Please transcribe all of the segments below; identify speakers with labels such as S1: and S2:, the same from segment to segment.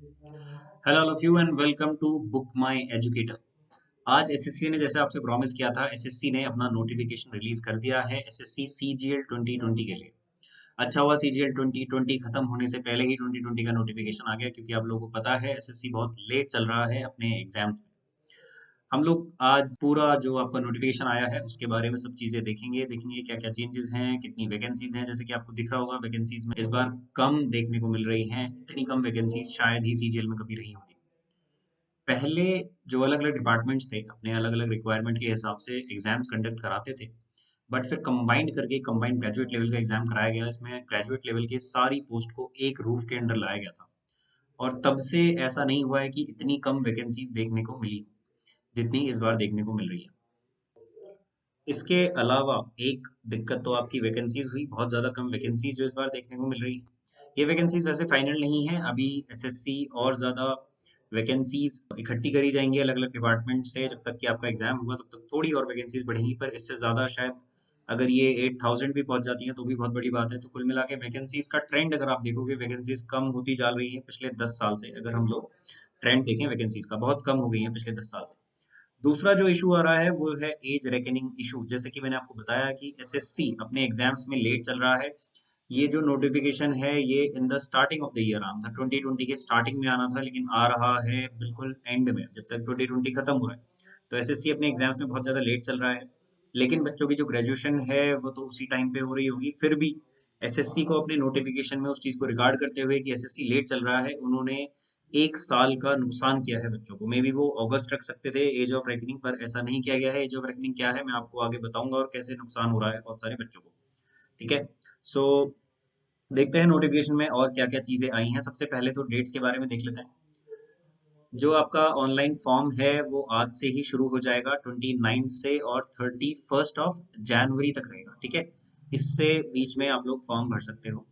S1: Hello all of you and welcome to Book My Educator. आज SSC ने जैसे आपसे प्रॉमिस किया था, एसएससी ने अपना नोटिफिकेशन रिलीज कर दिया है एसएससी सीजीएल 2020 के लिए। अच्छा हुआ सीजीएल 2020 खत्म होने से पहले ही 2020 का नोटिफिकेशन आ गया, क्योंकि आप लोगों को पता है एसएससी बहुत लेट चल रहा है अपने एग्जाम में। हम लोग आज पूरा जो आपका नोटिफिकेशन आया है उसके बारे में सब चीजें देखेंगे क्या क्या चेंजेस हैं, कितनी वैकेंसीज हैं। जैसे कि आपको दिख रहा होगा, वैकेंसीज में इस बार कम देखने को मिल रही हैं। इतनी कम वैकेंसीज शायद ही सीजीएल में कभी रही होगी। पहले जो अलग-अलग डिपार्टमेंट्स थे, अपने अलग-अलग रिक्वायरमेंट के हिसाब से एग्ज़ाम्स कंडक्ट कराते थे। बट फिर कंबाइंड करके कंबाइंड ग्रेजुएट लेवल का एग्ज़ाम कराया गया। इसमें ग्रेजुएट लेवल की सारी पोस्ट को एक रूफ के अंडर लाया गया था। और तब से ऐसा नहीं हुआ है कि इतनी कम वैकेंसीज़ देखने को मिली, जितनी इस बार देखने को मिल रही है। इसके अलावा एक दिक्कत तो आपकी वैकेंसीज़ हुई, बहुत ज़्यादा कम वैकेंसीज़ जो इस बार देखने को मिल रही है। ये वैकेंसीज़ वैसे फाइनल नहीं है, अभी एसएससी और ज़्यादा वैकेंसीज़ इकट्ठी करी जाएँगी अलग-अलग डिपार्टमेंट से। जब तक कि आपका एग्ज़ाम होगा तब तक थोड़ी और वैकेंसीज़ बढ़ेंगी, पर इससे ज़्यादा शायद अगर ये 8000 भी पहुँच जाती हैं तो भी बहुत बड़ी बात है। तो कुल मिला के वैकेंसीज़ का ट्रेंड अगर आप देखोगे, वैकेंसीज़ कम होती जा रही हैं पिछले 10 साल से। अगर हम लोग ट्रेंड देखें वैकेंसीज़ का, बहुत कम हो गई हैं पिछले 10 साल से। दूसरा जो इशू आ रहा है वो है एज रेकनिंग इशू। जैसे कि मैंने आपको बताया कि एसएससी अपने एग्जाम्स में लेट चल रहा है। ये जो नोटिफिकेशन है ये इन the starting of the year आना था, 2020 के स्टार्टिंग में आना था, लेकिन आ रहा है बिल्कुल एंड में, जब तक 2020 खत्म हो रहा है। तो एसएससी अपने एग्जाम्स में बहुत ज़्यादा लेट चल रहा है। लेकिन बच्चों की जो ग्रेजुएशन है वो तो उसी टाइम पे हो रही होगी। फिर भी एसएससी को अपने नोटिफिकेशन में उस चीज़ को रिगार्ड करते हुए कि एसएससी लेट चल रहा है, उन्होंने 1 साल का नुकसान किया है बच्चों को। मे बी वो अगस्त रख सकते थे एज ऑफ रेकनिंग, पर ऐसा नहीं किया गया है। एज ऑफ रेकनिंग क्या है मैं आपको आगे बताऊंगा, और कैसे नुकसान हो रहा है बहुत सारे बच्चों को। ठीक है। सो देखते हैं नोटिफिकेशन में और क्या क्या चीजें आई हैं। सबसे पहले तो डेट्स के बारे में देख लेते हैं। जो आपका ऑनलाइन फॉर्म है वो आज से ही शुरू हो जाएगा, 29 से, और 31 जनवरी तक रहेगा। ठीक है। इससे बीच में आप लोग फॉर्म भर सकते हो।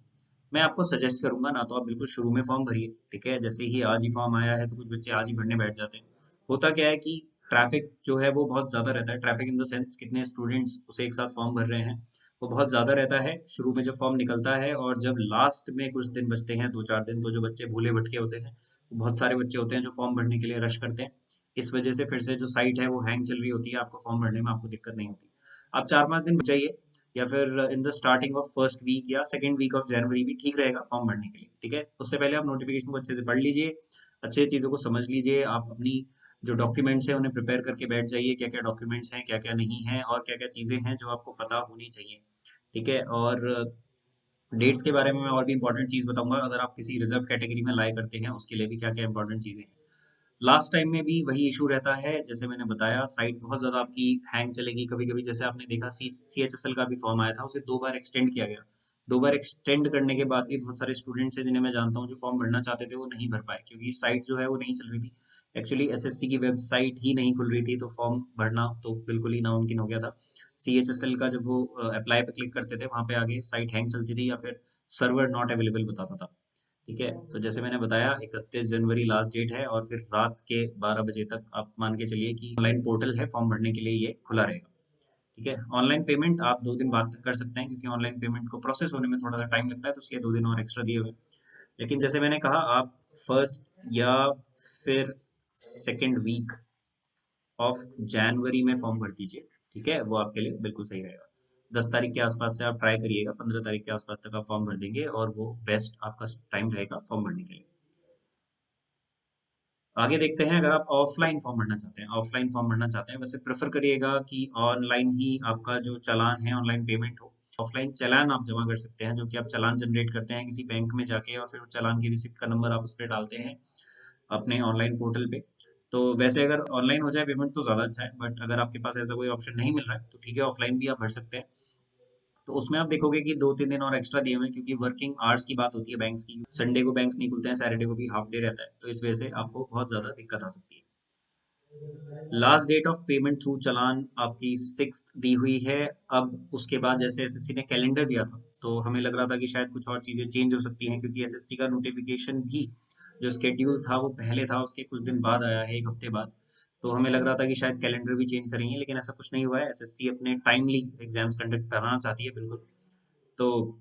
S1: मैं आपको सजेस्ट करूंगा ना तो आप बिल्कुल शुरू में फॉर्म भरिए। ठीक है। जैसे ही आज ही फॉर्म आया है तो कुछ बच्चे आज ही भरने बैठ जाते हैं। होता क्या है कि ट्रैफिक जो है वो बहुत ज़्यादा रहता है। ट्रैफिक इन द सेंस कितने स्टूडेंट्स उसे एक साथ फॉर्म भर रहे हैं, वो बहुत ज़्यादा रहता है शुरू में जब फॉर्म निकलता है। और जब लास्ट में कुछ दिन बचते हैं, 2-4 दिन, तो जो बच्चे भूले भटके होते हैं, बहुत सारे बच्चे होते हैं जो फॉर्म भरने के लिए रश करते हैं। इस वजह से फिर से जो साइट है वो हैंग चल रही होती है, आपको फॉर्म भरने में आपको दिक्कत नहीं होती। आप 4-5 दिन बच जाइए, या फिर in the starting of first week या सेकंड वीक ऑफ जनवरी भी ठीक रहेगा फॉर्म भरने के लिए। ठीक है। उससे पहले आप नोटिफिकेशन को अच्छे से पढ़ लीजिए, अच्छे चीज़ों को समझ लीजिए। आप अपनी जो डॉक्यूमेंट्स हैं उन्हें प्रिपेयर करके बैठ जाइए, क्या क्या डॉक्यूमेंट्स हैं, क्या क्या नहीं है, और क्या क्या चीज़ें हैं जो आपको पता होनी चाहिए। ठीक है। और डेट्स के बारे में मैं और भी इंपॉर्टेंट चीज़ बताऊंगा, अगर आप किसी रिजर्व कैटेगरी में लाई करते हैं उसके लिए भी क्या क्या इंपॉर्टेंट चीज़ें हैं। लास्ट टाइम में भी वही इशू रहता है, जैसे मैंने बताया, साइट बहुत ज़्यादा आपकी हैंग चलेगी कभी कभी। जैसे आपने देखा सीएचएसएल का भी फॉर्म आया था, उसे 2 बार एक्सटेंड किया गया। 2 बार एक्सटेंड करने के बाद भी बहुत सारे स्टूडेंट्स हैं जिन्हें मैं जानता हूँ जो फॉर्म भरना चाहते थे वो नहीं भर पाए, क्योंकि साइट जो है वो नहीं चल रही थी। एक्चुअली एसएससी की वेबसाइट ही नहीं खुल रही थी, तो फॉर्म भरना तो बिल्कुल ही नामुमकिन हो गया था। सीएचएसएल का जब वो अप्लाई पे क्लिक करते थे, वहाँ पे आगे साइट हैंग चलती थी या फिर सर्वर नॉट अवेलेबल बताता था। ठीक है। तो जैसे मैंने बताया, 31 जनवरी लास्ट डेट है, और फिर रात के 12 बजे तक आप मान के चलिए कि ऑनलाइन पोर्टल है, फॉर्म भरने के लिए ये खुला रहेगा। ठीक है। ऑनलाइन पेमेंट आप 2 दिन बाद तक कर सकते हैं, क्योंकि ऑनलाइन पेमेंट को प्रोसेस होने में थोड़ा सा टाइम लगता है, तो इसलिए 2 दिन और एक्स्ट्रा दिए हुए हैं। लेकिन जैसे मैंने कहा, आप फर्स्ट या फिर सेकेंड वीक ऑफ जनवरी में फॉर्म भर दीजिए। ठीक है। वो आपके लिए बिल्कुल सही रहेगा। 10 तारीख के आसपास से आप ट्राई करिएगा, 15 तारीख के आसपास तक आप फॉर्म भर देंगे, और वो बेस्ट आपका टाइम रहेगा फॉर्म भरने के लिए। आगे देखते हैं, अगर आप ऑफलाइन फॉर्म भरना चाहते हैं, ऑफलाइन फॉर्म भरना चाहते हैं, वैसे प्रेफर करिएगा कि ऑनलाइन ही आपका जो चालान है ऑनलाइन पेमेंट हो। ऑफलाइन चालान आप जमा कर सकते हैं, जो कि आप चालान जनरेट करते हैं किसी बैंक में जाके, और फिर चालान की रिसिप्ट का नंबर आप उस पर डालते हैं अपने ऑनलाइन पोर्टल पे। तो वैसे अगर ऑनलाइन हो जाए पेमेंट तो ज़्यादा अच्छा है, बट अगर आपके पास ऐसा कोई ऑप्शन नहीं मिल रहा है तो ठीक है, ऑफलाइन भी आप भर सकते हैं। तो उसमें आप देखोगे कि 2-3 दिन और एक्स्ट्रा दिए हुए हैं, क्योंकि वर्किंग आवर्स की बात होती है बैंक्स की। संडे को बैंक्स नहीं खुलते हैं, सैटरडे को भी हाफ डे रहता है, तो इस वजह से आपको बहुत ज़्यादा दिक्कत आ सकती है। Last date of payment through चालान आपकी 6 दी हुई है। अब उसके बाद जैसे एसएससी ने कैलेंडर दिया था, तो हमें लग रहा था कि शायद कुछ और चीज़ें चेंज हो सकती हैं, क्योंकि एसएससी का नोटिफिकेशन भी जो स्केड्यूल था वो पहले था, उसके कुछ दिन बाद आया है, 1 हफ्ते बाद। तो हमें लग रहा था कि शायद कैलेंडर भी चेंज करेंगे, लेकिन ऐसा कुछ नहीं हुआ है। एसएससी अपने टाइमली एग्जाम्स कंडक्ट कराना चाहती है बिल्कुल। तो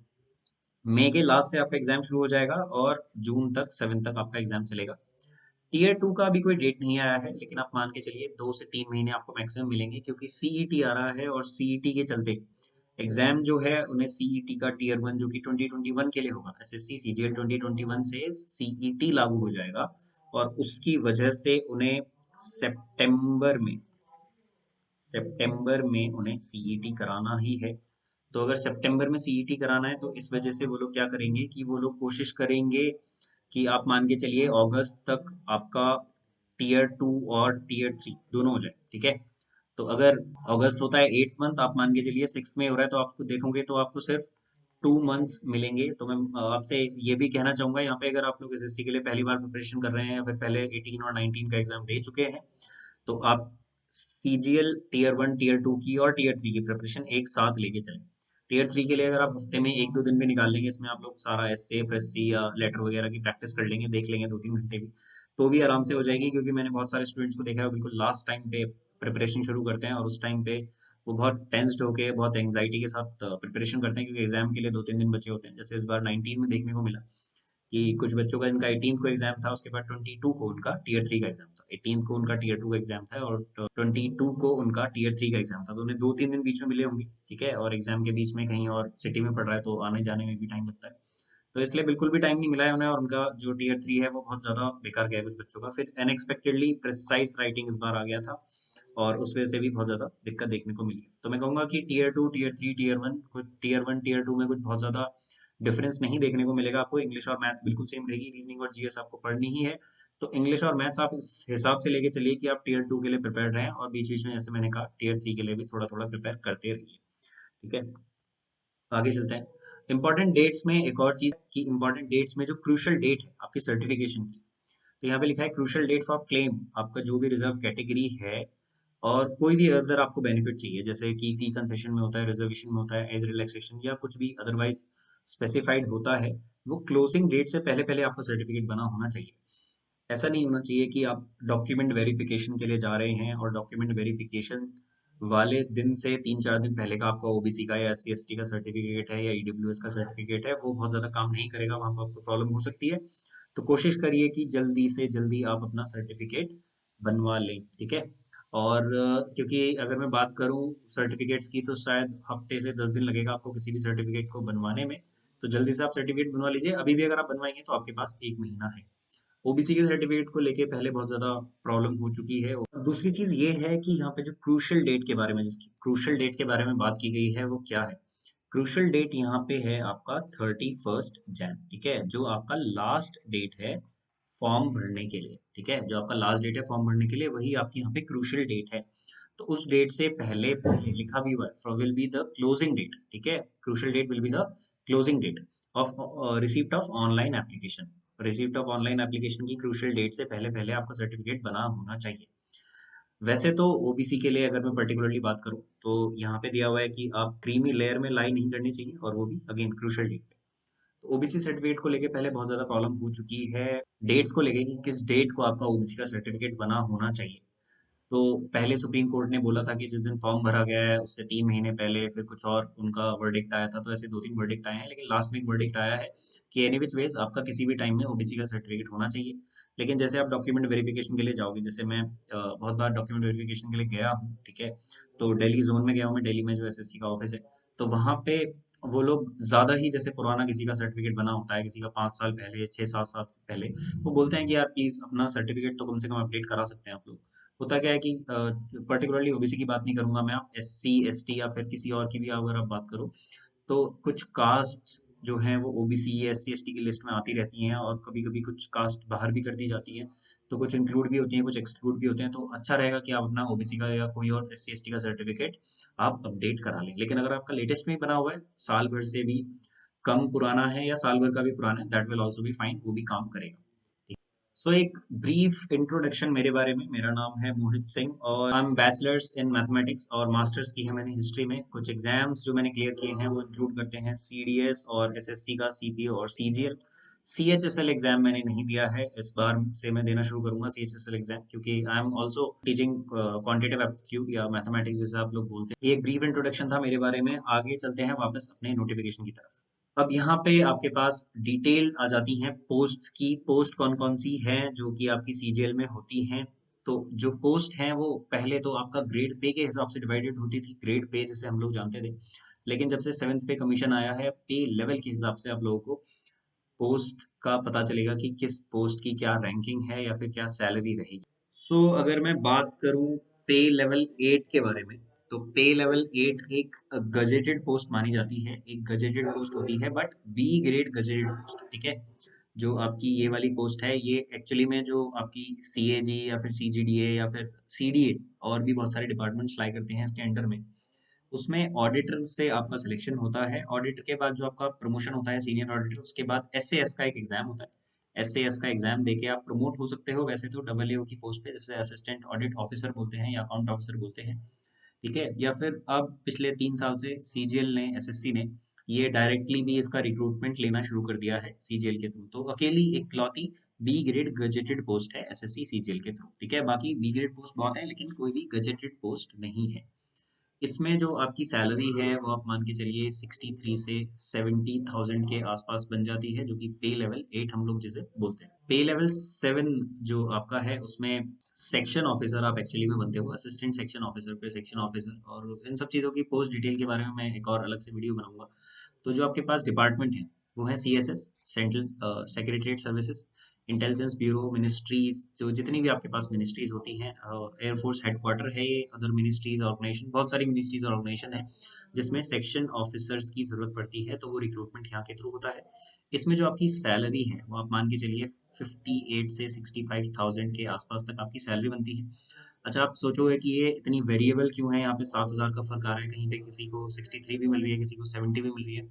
S1: मई के लास्ट से आपका एग्जाम शुरू हो जाएगा और जून तक 7 तक आपका एग्जाम चलेगा। टीयर 2 का अभी कोई डेट नहीं आया है, लेकिन आप मान के चलिए 2 से 3 महीने आपको मैक्सिमम मिलेंगे, क्योंकि सीईटी आ रहा है और सीईटी के चलते एग्जाम जो है उन्हें सीईटी का टीयर 1 जो कि 2021 के लिए होगा, एसएससी सीजीएल 2021 से सीईटी लागू हो जाएगा और उसकी वजह से उन्हें सितंबर में उन्हें सीईटी कराना ही है। तो अगर सितंबर में सीईटी कराना है तो इस वजह से वो लोग क्या करेंगे कि वो लोग कोशिश करेंगे कि आप मान के चलिए अगस्त तक आपका टीयर 2 और टीयर 3 दोनों हो जाए, ठीक है। तो अगर अगस्त होता है 8th मंथ, आप मान के चलिए 6 में हो रहा है, तो आपको देखोगे तो आपको सिर्फ 2 मंथ्स मिलेंगे। तो मैं आपसे ये भी कहना चाहूंगा यहाँ पे, अगर आप लोग एसएससी के लिए पहली बार प्रिपरेशन कर रहे हैं या फिर पहले 18 और 19 का एग्जाम दे चुके हैं, तो आप सीजीएल टीयर 1 टीयर 2 की और टीयर 3 की प्रिपरेशन एक साथ लेके चलें। टीयर 3 के लिए अगर आप हफ्ते में 1-2 दिन भी निकाल लेंगे, इसमें आप लोग सारा एसए प्रेससी या लेटर वगैरह की प्रैक्टिस कर लेंगे, देख लेंगे 2-3 घंटे भी, तो भी आराम से हो जाएगी। क्योंकि मैंने बहुत सारे स्टूडेंट्स को देखा है वो बिल्कुल लास्ट टाइम पे प्रिपरेशन शुरू करते हैं और उस टाइम पे वो बहुत टेंस्ड होके बहुत एंग्जाइटी के साथ प्रिपरेशन करते हैं, क्योंकि एग्जाम के लिए 2-3 दिन बचे होते हैं। जैसे इस बार 19 में देखने को मिला कि कुछ बच्चों का इनका 18th को एग्जाम था, उसके बाद 22 को उनका टीयर 3 का एग्जाम था, 18th को उनका टीयर 2 का एग्जाम था और 22 को उनका टीयर 3 का एग्जाम था। तो उन्हें 2-3 दिन बीच में मिले होंगे, ठीक है, और एग्जाम के बीच में कहीं और सिटी में पढ़ रहा है तो आने जाने में भी टाइम लगता है। तो इसलिए बिल्कुल भी टाइम नहीं मिला है उन्हें, और उनका जो टीयर 3 है वो बहुत ज्यादा बेकार गया है कुछ बच्चों का। फिर अनएक्सपेक्टेडली प्रिसाइज राइटिंग इस बार आ गया था और उस वजह से भी बहुत ज्यादा दिक्कत देखने को मिली। तो मैं कहूंगा कि टीयर 2 टीयर 3 टीयर 1 कुछ टीयर 1 टीयर 2 में कुछ बहुत ज्यादा डिफरेंस नहीं देखने को मिलेगा आपको। इंग्लिश और मैथ बिल्कुल सेम रहेगी, रीजनिंग और जीएस आपको पढ़नी ही है। तो इंग्लिश और मैथ्स आप इस हिसाब से लेके चलिए कि आप टीयर 2 के लिए प्रिपेयर रहें, और बीच बीच में जैसे मैंने कहा टीयर 3 के लिए भी थोड़ा थोड़ा प्रिपेयर करते रहिए, ठीक है। आगे चलते हैं। इंपॉर्टेंट डेट्स में एक और चीज कि इंपॉर्टेंट डेट्स में जो क्रूशियल डेट है आपकी सर्टिफिकेशन की, तो यहाँ पे लिखा है क्रूशियल डेट फॉर क्लेम, आपका जो भी रिजर्व कैटेगरी है और कोई भी अदर आपको बेनिफिट चाहिए, जैसे कि फी कंसेशन में होता है, रिजर्वेशन में होता है, एज रिलैक्सेशन या कुछ भी अदरवाइज स्पेसिफाइड होता है, वो क्लोजिंग डेट से पहले पहले आपका सर्टिफिकेट बना होना चाहिए। ऐसा नहीं होना चाहिए कि आप डॉक्यूमेंट वेरिफिकेशन के लिए जा रहे हैं और डॉक्यूमेंट वेरिफिकेशन वाले दिन से 3-4 दिन पहले का आपका ओबीसी का या एससी एसटी का सर्टिफिकेट है या ईडब्ल्यूएस का सर्टिफिकेट है, वो बहुत ज्यादा काम नहीं करेगा, वहां पर आपको प्रॉब्लम हो सकती है। तो कोशिश करिए कि जल्दी से जल्दी आप अपना सर्टिफिकेट बनवा लें, ठीक है। और क्योंकि अगर मैं बात करूं सर्टिफिकेट्स की, तो शायद हफ्ते से 10 दिन लगेगा आपको किसी भी सर्टिफिकेट को बनवाने में। तो जल्दी से आप सर्टिफिकेट बनवा लीजिए, अभी भी अगर आप बनवाएंगे तो आपके पास 1 महीना है। ओबीसी के सर्टिफिकेट को लेके पहले बहुत ज्यादा प्रॉब्लम हो चुकी है। दूसरी चीज ये है कि यहाँ पे जो क्रूशियल डेट के बारे में, जिसकी क्रूशियल डेट के बारे में बात की गई है, वो क्या है। क्रूशियल डेट यहाँ पे है आपका 31 जैन, ठीक है, जो आपका लास्ट डेट है फॉर्म भरने के लिए, ठीक है, जो आपका लास्ट डेट है फॉर्म भरने के लिए, वही आपकी यहाँ पे क्रूशियल डेट है। तो उस डेट से पहले पहले लिखा भी हुआ है will be the closing date, ठीक है, crucial date will be the closing date of receipt of online application. Receipt of online application की क्रूशियल डेट से पहले पहले आपका सर्टिफिकेट बना होना चाहिए। वैसे तो ओबीसी के लिए अगर मैं पर्टिकुलरली बात करूं, तो यहाँ पे दिया हुआ है कि आप क्रीमी लेयर में लाई नहीं करनी चाहिए, और वो भी अगेन क्रूशियल डेट पे। तो ओबीसी सर्टिफिकेट को लेके पहले बहुत ज्यादा प्रॉब्लम हो चुकी है, डेट्स को लेके कि किस डेट को आपका ओबीसी का सर्टिफिकेट बना होना चाहिए। तो पहले सुप्रीम कोर्ट ने बोला था कि जिस दिन फॉर्म भरा गया है उससे 3 महीने पहले, फिर कुछ और उनका वर्डिक्ट आया था, तो ऐसे 2-3 वर्डिक्ट आए हैं, लेकिन लास्ट में एक वर्डिक्ट आया है कि एनी विच वेज आपका किसी भी टाइम में ओबीसी का सर्टिफिकेट होना चाहिए। लेकिन जैसे आप डॉक्यूमेंट वेरिफिकेशन के लिए जाओगे, जैसे मैं बहुत बार डॉक्यूमेंट वेरिफिकेशन के लिए गया हूँ, ठीक है, तो दिल्ली जोन में गया हूँ मैं, दिल्ली में जो एसएससी का ऑफिस है, तो वहाँ पे वो लोग ज्यादा ही, जैसे पुराना किसी का सर्टिफिकेट बना होता है, किसी का 5 साल पहले 6-7 साल पहले, वो बोलते हैं कि यार प्लीज अपना सर्टिफिकेट तो कम से कम अपडेट करा सकते हैं आप लोग। होता क्या है कि पर्टिकुलरली ओबीसी की बात नहीं करूंगा मैं, आप एससी एसटी या फिर किसी और की भी अगर आप बात करो, तो कुछ कास्ट जो हैं वो ओबीसी या एससी एसटी की लिस्ट में आती रहती हैं, और कभी कभी कुछ कास्ट बाहर भी कर दी जाती है, तो कुछ इंक्लूड भी होती हैं, कुछ एक्सक्लूड भी होते हैं। तो अच्छा रहेगा कि आप अपना ओबीसी का या कोई और एससी एसटी का सर्टिफिकेट आप अपडेट करा लें। लेकिन अगर आपका लेटेस्ट में ही बना हुआ है, साल भर से भी कम पुराना है या साल भर का भी पुराना है, that will also be fine, वो भी काम करेगा। सो एक ब्रीफ इंट्रोडक्शन मेरे बारे में, मेरा नाम है मोहित सिंह और I am bachelors in mathematics, और मास्टर्स की है मैंने हिस्ट्री में। कुछ एग्जाम्स जो मैंने क्लियर किए हैं वो इंक्लूड करते हैं सीडीएस और एसएससी का सीपीओ और सीजीएल। सीएचएसएल एग्जाम मैंने नहीं दिया है, इस बार से मैं देना शुरू करूंगा सीएचएसएल एग्जाम, क्योंकि I am also teaching quantitative aptitude या मैथमेटिक्स जैसे आप लोग बोलते हैं। ये एक ब्रीफ इंट्रोडक्शन था मेरे बारे में, आगे चलते हैं वापस अपने नोटिफिकेशन की तरफ। अब यहाँ पे आपके पास डिटेल आ जाती हैं पोस्ट्स की। पोस्ट कौन कौन सी हैं जो कि आपकी सीजीएल में होती हैं। तो जो पोस्ट हैं वो पहले तो आपका ग्रेड पे के हिसाब से डिवाइडेड होती थी, ग्रेड पे जैसे हम लोग जानते थे। लेकिन जब से 7th पे कमीशन आया है, पे लेवल के हिसाब से आप लोगों को पोस्ट का पता चलेगा कि किस पोस्ट की क्या रैंकिंग है या फिर क्या सैलरी रहेगी। अगर मैं बात करूं पे लेवल 8 के बारे में, तो पे लेवल 8 एक गजेटेड पोस्ट मानी जाती है, एक गजेटेड पोस्ट होती है, but B grade gazetted post, ठीक है। जो आपकी ये वाली पोस्ट है, ये एक्चुअली में जो आपकी सीएजी या फिर सीजीडीए या फिर सीडीए और भी बहुत सारे डिपार्टमेंट्स लाई करते हैं इसके अंडर में, उसमें ऑडिटर से आपका सिलेक्शन होता है। ऑडिटर के बाद जो आपका प्रमोशन होता है सीनियर ऑडिटर, उसके बाद एसएएस का एक एग्जाम होता है। एसएएस का एग्जाम देके आप प्रमोट हो सकते हो, वैसे तो डबल एओ की पोस्ट पे, जैसे असिस्टेंट ऑडिट ऑफिसर बोलते हैं या अकाउंट ऑफिसर बोलते हैं, ठीक है। या फिर अब पिछले 3 साल से सीजीएल ने, एसएससी ने ये डायरेक्टली भी इसका रिक्रूटमेंट लेना शुरू कर दिया है सीजीएल के थ्रू। तो अकेली इकलौती बी ग्रेड गजेटेड पोस्ट है एसएससी सीजीएल के थ्रू, ठीक है। बाकी बी ग्रेड पोस्ट बहुत है, लेकिन कोई भी गजेटेड पोस्ट नहीं है। इसमें जो आपकी सैलरी है वो आप मान के चलिए 63 से 70,000 के आसपास बन जाती है, जो कि पे लेवल 8 हम लोग जिसे बोलते हैं। पे लेवल 7 जो आपका है, उसमें सेक्शन ऑफिसर आप एक्चुअली में बनते हो, असिस्टेंट सेक्शन ऑफिसर, फिर सेक्शन ऑफिसर, और इन सब चीज़ों की पोस्ट डिटेल के बारे में मैं एक और अलग से वीडियो बनाऊंगा। तो जो आपके पास डिपार्टमेंट है वो है CSS, central secretariat services, intelligence bureau, ministries, जो जितनी भी आपके पास मिनिस्ट्रीज होती हैं, एयरफोर्स हेडक्वार्टर है ये, अदर मिनिस्ट्रीज ऑर्गेनाइजेशन, बहुत सारी मिनिस्ट्रीज और ऑर्गेनाइजेशन है जिसमें सेक्शन ऑफिसर्स की जरूरत पड़ती है, तो वो रिक्रूटमेंट यहाँ के थ्रू होता है। इसमें जो आपकी सैलरी है वो आप मान के चलिए 58 से 65,000 के आसपास तक आपकी सैलरी बनती है। अच्छा, आप सोचोगे कि ये इतनी वेरिएबल क्यों है, यहाँ पे 7,000 का फर्क आ रहा है, कहीं पे किसी को 63 भी मिल रही है, किसी को 70 भी मिल रही है।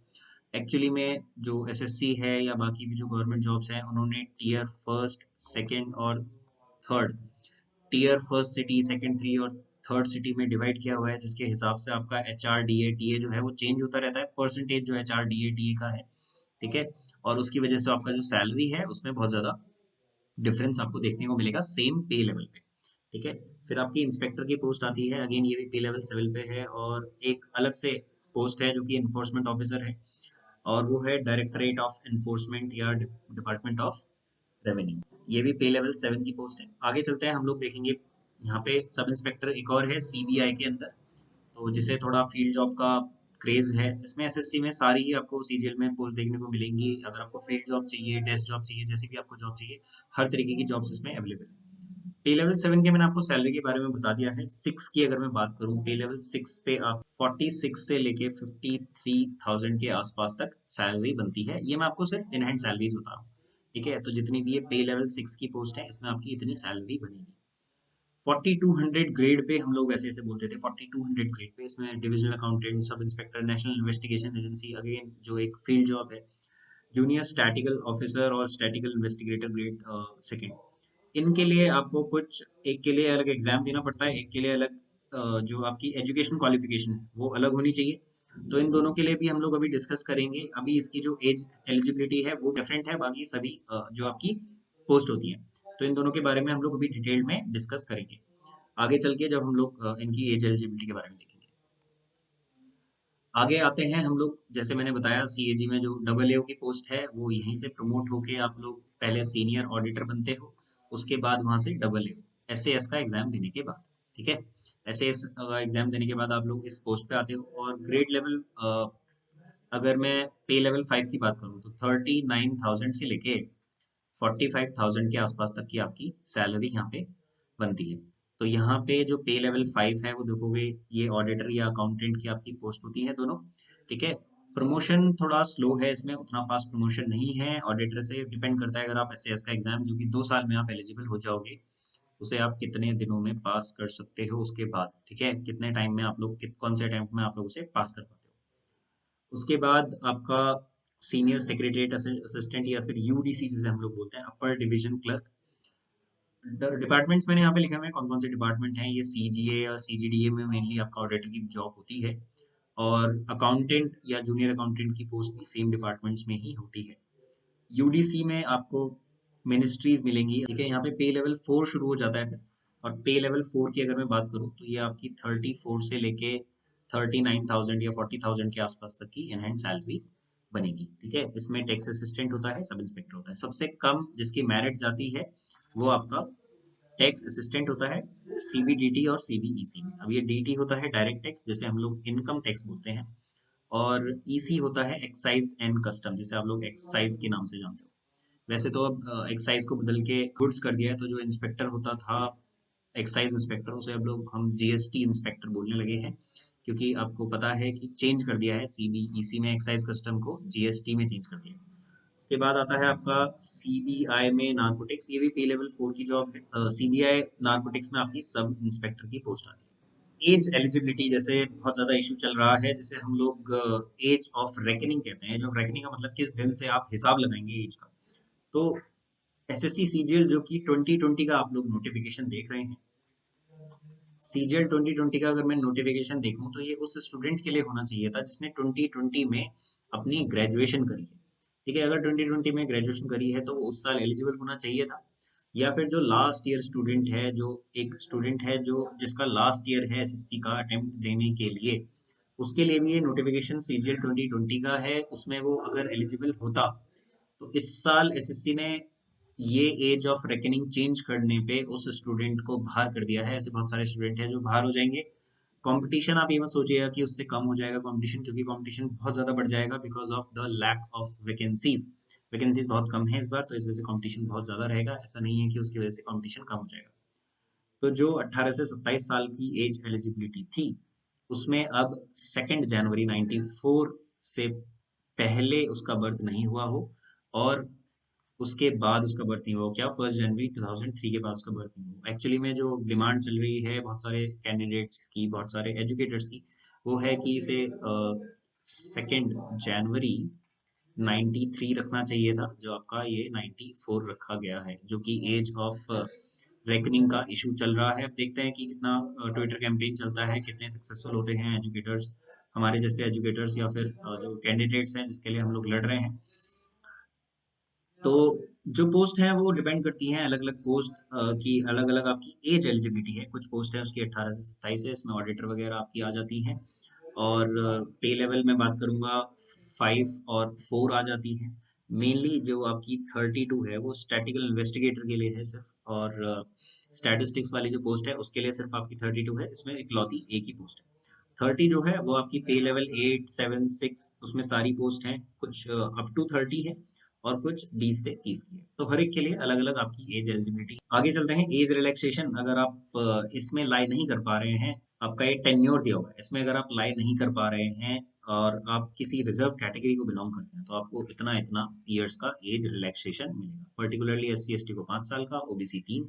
S1: एक्चुअली में जो एसएससी है या बाकी भी जो गवर्नमेंट जॉब्स हैं, उन्होंने टीयर फर्स्ट, सेकंड और third, tier first city, second, three और थर्ड सिटी में डिवाइड किया हुआ है, जिसके हिसाब से आपका H R D A T A जो है वो चेंज होता रहता है, परसेंटेज जो H R D A T A का है, ठीक है। और उसकी वजह से आपका जो सैलरी है उसमें बहुत ज्यादा डिफरेंस आपको देखने को मिलेगा सेम पे लेवल पे, ठीक है। फिर आपकी इंस्पेक्टर की पोस्ट आती है, अगेन ये भी पे लेवल 7 पे है, और एक अलग से पोस्ट है जो कि इन्फोर्समेंट ऑफिसर है, और वो है डायरेक्टरेट ऑफ एनफोर्समेंट या डिपार्टमेंट ऑफ रेवेन्यू। ये भी पे लेवल 7 की पोस्ट है। आगे चलते हैं, हम लोग देखेंगे यहाँ पे सब इंस्पेक्टर एक और है सीबीआई के अंदर, तो जिसे थोड़ा फील्ड जॉब का क्रेज है। इसमें एसएससी में सारी ही आपको सीजीएल में पोस्ट देखने को मिलेंगी। अगर आपको फील्ड जॉब चाहिए, डेस्क जॉब चाहिए, जैसी भी आपको जॉब चाहिए, हर तरीके की जॉब्स इसमें अवेलेबल है। पे लेवल 7 के मैंने आपको सैलरी के बारे में बता दिया है। 6 की अगर मैं बात करूं, पे लेवल 6 पे आप 46 से लेके 53,000 के आसपास तक सैलरी बनती है। ये मैं आपको सिर्फ इन हैंड सैलरीज बता रहा हूँ, ठीक है। तो जितनी भी ये पे लेवल 6 की पोस्ट है, इसमें आपकी इतनी सैलरी बनेगी। 4200 ग्रेड पे हम लोग ऐसे ऐसे बोलते थे, 4200 ग्रेड पे इसमें divisional accountant, sub inspector, national investigation agency, again जो एक फील्ड जॉब है, जूनियर स्टैटिकल ऑफिसर और स्टैटिकल इन्वेस्टिगेटर ग्रेड सेकंड। इनके लिए आपको कुछ, एक के लिए अलग एग्जाम देना पड़ता है, एक के लिए अलग जो आपकी एजुकेशन क्वालिफिकेशन है वो अलग होनी चाहिए। तो इन दोनों के लिए भी हम लोग अभी डिस्कस करेंगे। अभी इसकी जो एज एलिजिबिलिटी है वो डिफरेंट है बाकी सभी जो आपकी पोस्ट होती है, तो इन दोनों के बारे में हम लोग अभी डिटेल में डिस्कस करेंगे आगे चल के, जब हम लोग इनकी एज एलिजिबिलिटी के बारे में देखेंगे। आगे आते हैं हम लोग, जैसे मैंने बताया सीएजी में जो डबल एओ की पोस्ट है वो यहीं से प्रमोट होके आप लोग पहले सीनियर ऑडिटर बनते हो, उसके बाद वहां से डबल एओ एसएएस का एग्जाम देने के बाद, ठीक है। एसएएस का एग्जाम देने के बाद आप लोग इस पोस्ट पे आते हो, और ग्रेड लेवल, अगर मैं पे लेवल 5 की बात करूँ, तो 39,000 से लेके 45,000 के आसपास तक की आपकी सैलरी यहाँ पे बनती है। तो यहाँ पे जो पे लेवल 5 है वो देखोगे, ये ऑडिटर या अकाउंटेंट की आपकी पोस्ट होती है दोनों, ठीक है। प्रमोशन थोड़ा स्लो है इसमें, उतना फास्ट प्रमोशन नहीं है। ऑडिटर से डिपेंड करता है, अगर आप एसएएस का एग्जाम जो कि 2 साल में आप एलिजिबल हो जाओगे, उसे आप कितने दिनों में पास कर सकते हो उसके बाद, ठीक है, कितने टाइम में आप लोग, कौन से टाइम में आप लोग उसे पास कर पाते हो। उसके बाद आपका सीनियर सेक्रेटरीट असिस्टेंट या फिर यूडीसी जिसे हम लोग बोलते हैं, अपर डिवीजन क्लर्क। डिपार्टमेंट्स मैंने यहाँ पे लिखा हुआ है कौन कौन से डिपार्टमेंट हैं। ये सीजीए या सीजीडीए में मेनली आपका ऑडिटर की जॉब होती है, और अकाउंटेंट या जूनियर अकाउंटेंट की पोस्ट भी सेम डिपार्टमेंट्स में ही होती है। यूडीसी में आपको मिनिस्ट्रीज मिलेंगी, ठीक है। यहाँ पे पे लेवल 4 शुरू हो जाता है फिर, और पे लेवल 4 की अगर मैं बात करूँ, तो ये आपकी 34 से लेके 39,000 या 40,000 के आसपास तक की इन हैंड सैलरी बनेगी। ठीक है, इसमें टैक्स असिस्टेंट होता है, सब इंस्पेक्टर होता है। सबसे कम जिसकी मेरिट जाती है वो आपका टैक्स असिस्टेंट होता है, सीबीडीटी और सीबीईसी में। अब ये डीटी होता है डायरेक्ट टैक्स, जैसे हम लोग इनकम टैक्स बोलते हैं, और ईसी होता है एक्साइज एंड कस्टम, जिसे आप लोग एक्साइज के नाम से जानते हो। वैसे तो अब एक्साइज को बदल के गुड्स कर दिया है, तो जो इंस्पेक्टर होता था एक्साइज इंस्पेक्टर, उसे अब लोग हम जीएसटी इंस्पेक्टर बोलने लगे हैं, क्योंकि आपको पता है कि चेंज कर दिया है सीबीईसी में एक्साइज कस्टम को जीएसटी में चेंज कर दिया है। उसके बाद आता है आपका सीबीआई में नार्कोटिक्स, ये भी पे लेवल 4 की जॉब है। सीबीआई नार्कोटिक्स में आपकी सब इंस्पेक्टर की पोस्ट आती है। एज एलिजिबिलिटी जैसे बहुत ज्यादा इशू चल रहा है, जैसे हम लोग एज ऑफ रेकनिंग कहते हैं। एज ऑफ रेकनिंग का मतलब किस दिन से आप हिसाब लगाएंगे एज का। तो एसएससी सीजीएल जो कि 2020 का आप लोग नोटिफिकेशन देख रहे हैं, सीजीएल 2020 का अगर मैं नोटिफिकेशन देखूं तो ये उस स्टूडेंट के लिए होना चाहिए था जिसने 2020 में अपनी ग्रेजुएशन करी है। ठीक है, अगर 2020 में ग्रेजुएशन करी है तो वो उस साल एलिजिबल होना चाहिए था। या फिर जो लास्ट ईयर स्टूडेंट है, जो एक स्टूडेंट है जो जिसका लास्ट ईयर है एसएससी का अटेम्प्ट देने के लिए, उसके लिए भी ये नोटिफिकेशन सीजीएल 2020 का है। उसमें वो अगर एलिजिबल होता तो इस साल एसएससी ने ये एज ऑफ रेकनिंग चेंज करने पे उस स्टूडेंट को बाहर कर दिया है। ऐसे बहुत सारे स्टूडेंट हैं जो बाहर हो जाएंगे। कंपटीशन आप ये मत सोचिएगा कि उससे कम हो जाएगा कंपटीशन, क्योंकि कंपटीशन बहुत ज्यादा बढ़ जाएगा because of the lack of vacancies. Vacancies बहुत कम है इस बार, तो इस वजह से कंपटीशन बहुत ज्यादा रहेगा। ऐसा नहीं है कि उसकी वजह से कंपटीशन कम हो जाएगा। तो जो 18 से 27 साल की एज एलिजिबिलिटी थी, उसमें अब 2 जनवरी 94 से पहले उसका बर्थ नहीं हुआ हो, और उसके बाद उसका बर्थ नहीं हुआ हो। क्या 1 जनवरी 2003 के बाद उसका बर्थ नहीं हुआ। एक्चुअली में जो डिमांड चल रही है बहुत सारे कैंडिडेट्स की, बहुत सारे एजुकेटर्स की, वो है कि इसे 2 जनवरी 93 रखना चाहिए था, जो आपका ये 94 रखा गया है, जो कि एज ऑफ रेकनिंग का इशू चल रहा है। अब देखते हैं कि कितना ट्विटर कैंपेन चलता है, कितने सक्सेसफुल होते हैं एजुकेटर्स, हमारे जैसे एजुकेटर्स, या फिर जो कैंडिडेट्स हैं जिसके लिए हम लोग लड़ रहे हैं। तो जो पोस्ट है वो डिपेंड करती हैं अलग अलग पोस्ट की, अलग अलग आपकी एज एलिजिबिलिटी है। कुछ पोस्ट है उसकी 18 से 27 है, इसमें ऑडिटर वगैरह आपकी आ जाती हैं। और पे लेवल में बात करूंगा 5 और 4 आ जाती है। मेनली जो आपकी 32 है वो स्टैटिकल इन्वेस्टिगेटर के लिए है सिर्फ, और स्टैटिस्टिक्स वाली जो पोस्ट है उसके लिए सिर्फ आपकी 32 है। इसमें इकलौती एक ही पोस्ट है। 30 जो है वो आपकी पे लेवल 8, 7, 6, उसमें सारी पोस्ट हैं। कुछ अप टू 30 है और कुछ 20 से 30 की है। तो हर एक के लिए अलग अलग आपकी एज एलिजिबिलिटी। आगे चलते हैं, एज रिलैक्सेशन। अगर आप इसमें लाई नहीं कर पा रहे हैं, आपका ये टेन्योर दिया हुआ है, इसमें अगर आप लाई नहीं कर पा रहे हैं और आप किसी रिजर्व कैटेगरी को बिलोंग करते हैं, तो आपको इतना इतना ईयर्स का एज रिलैक्सेशन मिलेगा। पर्टिकुलरली एससी एसटी को 5 साल का, ओबीसी 3,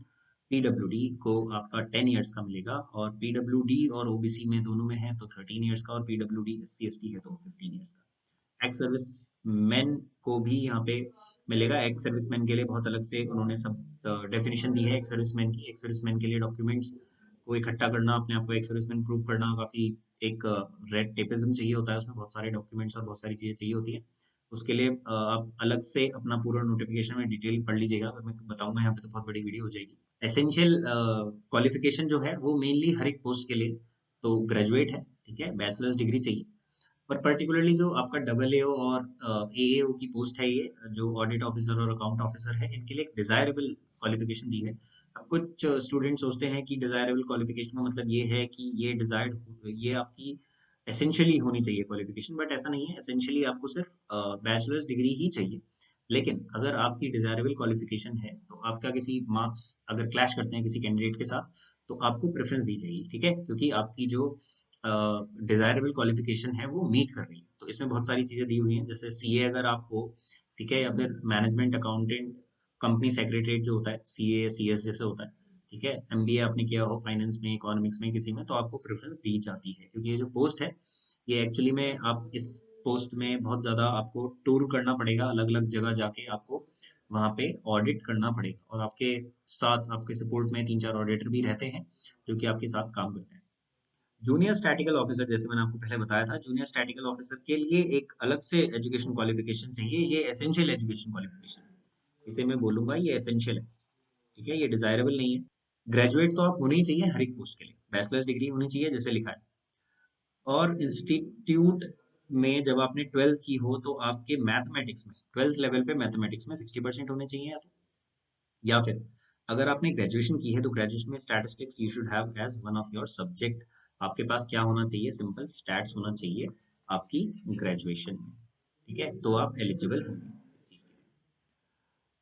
S1: पीडब्ल्यूडी को आपका 10 ईयर्स का मिलेगा, और पीडब्ल्यूडी और ओबीसी में दोनों में है तो 13 ईयर्स का, और पीडब्ल्यूडी एससी एसटी है तो 15 ईयर्स का। एक्स सर्विस मैन को भी यहाँ पे मिलेगा। एक्स सर्विस मैन के लिए बहुत अलग से उन्होंने सब डेफिनेशन दी है एक्स सर्विस मैन की। एक्स सर्विस मैन के लिए डॉक्यूमेंट्स को इकट्ठा करना, अपने आप को एक्स सर्विस मैन प्रूव करना, काफी एक रेड टेपिज्म चाहिए होता है। उसमें बहुत सारे डॉक्यूमेंट्स और बहुत सारी चीजें चाहिए होती हैं। उसके लिए आप अलग से अपना पूरा नोटिफिकेशन में डिटेल पढ़ लीजिएगा। अगर मैं बताऊंगा यहाँ पे तो बहुत बड़ी वीडियो हो जाएगी। एसेंशियल क्वालिफिकेशन जो है वो मेनली हर एक पोस्ट के लिए तो ग्रेजुएट है। ठीक है, बैचलर्स डिग्री चाहिए। पर पर्टिकुलरली जो आपका डबल एओ और एएओ की पोस्ट है, ये जो ऑडिट ऑफिसर और अकाउंट ऑफिसर है, इनके लिए एक डिजायरेबल क्वालिफिकेशन दी है। अब कुछ स्टूडेंट सोचते हैं कि डिजायरेबल क्वालिफिकेशन का मतलब ये है कि ये डिजायर्ड, ये आपकी एसेंशियली होनी चाहिए क्वालिफिकेशन, बट ऐसा नहीं है। एसेंशियली आपको सिर्फ बैचलर्स डिग्री ही चाहिए। लेकिन अगर आपकी डिजायरेबल क्वालिफिकेशन है तो आपका किसी मार्क्स अगर क्लैश करते हैं किसी कैंडिडेट के साथ, तो आपको प्रेफरेंस दी जाएगी। ठीक है, क्योंकि आपकी जो डिजायरेबल क्वालिफिकेशन है वो मीट कर रही है। तो इसमें बहुत सारी चीजें दी हुई हैं, जैसे सीए अगर आप हो, ठीक है, या फिर मैनेजमेंट अकाउंटेंट, कंपनी सेक्रेटरीट जो होता है, सीए सीएस जैसे होता है। ठीक है, एमबीए आपने किया हो फाइनेंस में, इकोनॉमिक्स में, किसी में, तो आपको प्रेफरेंस दी जाती है। क्योंकि ये जो पोस्ट है, ये एक्चुअली में आप इस पोस्ट में बहुत ज्यादा आपको टूर करना पड़ेगा, अलग अलग जगह जाके आपको वहाँ पे ऑडिट करना पड़ेगा, और आपके साथ आपके सपोर्ट में 3-4 ऑडिटर भी रहते हैं जो कि आपके साथ काम करते हैं। जूनियर स्टैटिकल ऑफिसर, जैसे मैंने आपको पहले बताया था, जूनियर स्टैटिकल ऑफिसर के लिए एक अलग से एजुकेशन क्वालिफिकेशन चाहिए। ये एसेंशियल एजुकेशन क्वालिफिकेशन है, इसे मैं बोलूंगा ये एसेंशियल है। ठीक है, ये डिजायरेबल नहीं है। ग्रेजुएट तो आप होने ही चाहिए हर एक पोस्ट के लिए, बैचलर्स डिग्री होनी चाहिए जैसे लिखा है। और इंस्टीट्यूट में जब आपने 12th की हो तो आपके मैथमेटिक्स में 12th लेवल पे मैथमेटिक्स में 60% होने चाहिए, या फिर अगर आपने ग्रेजुएशन की है तो ग्रेजुएशन में statistics you should have as one of your subject. आपके पास क्या होना चाहिए? सिंपल स्टैट्स होना चाहिए आपकी ग्रेजुएशन में। ठीक है, तो आप एलिजिबल होंगे इस चीज के लिए।